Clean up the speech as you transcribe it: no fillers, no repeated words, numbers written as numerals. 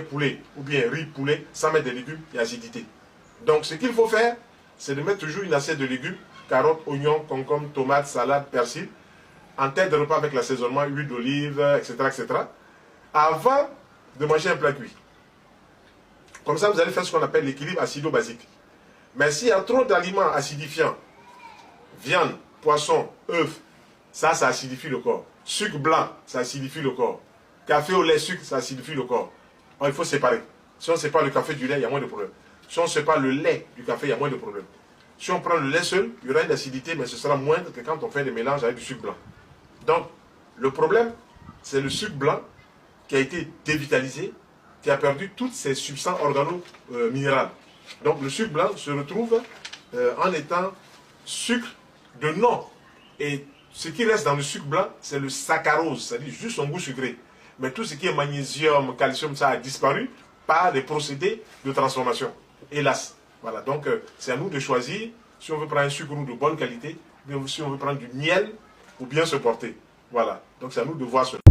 poulet ou bien riz poulet sans mettre des légumes et acidité. Donc ce qu'il faut faire, c'est de mettre toujours une assiette de légumes, carottes, oignons, concombres, tomates, salade, persil, en tête de repas avec l'assaisonnement, huile d'olive, etc., etc., avant de manger un plat cuit. Comme ça, vous allez faire ce qu'on appelle l'équilibre acido-basique. Mais s'il y a trop d'aliments acidifiants, viande, poisson, œufs, ça acidifie le corps. Sucre blanc, ça acidifie le corps. Café au lait, sucre, ça acidifie le corps. Alors, il faut séparer. Si on sépare le café du lait, il y a moins de problèmes. Si on sépare le lait du café, il y a moins de problèmes. Si on prend le lait seul, il y aura une acidité, mais ce sera moindre que quand on fait des mélanges avec du sucre blanc. Donc, le problème, c'est le sucre blanc qui a été dévitalisé, qui a perdu toutes ses substances organo-minérales. Donc, le sucre blanc se retrouve en étant sucre de nom. Et ce qui reste dans le sucre blanc, c'est le saccharose, c'est-à-dire juste son goût sucré. Mais tout ce qui est magnésium, calcium, ça a disparu par des procédés de transformation. Hélas. Voilà, donc c'est à nous de choisir si on veut prendre un sucre de bonne qualité, ou si on veut prendre du miel, ou bien se porter. Voilà, donc c'est à nous de voir cela.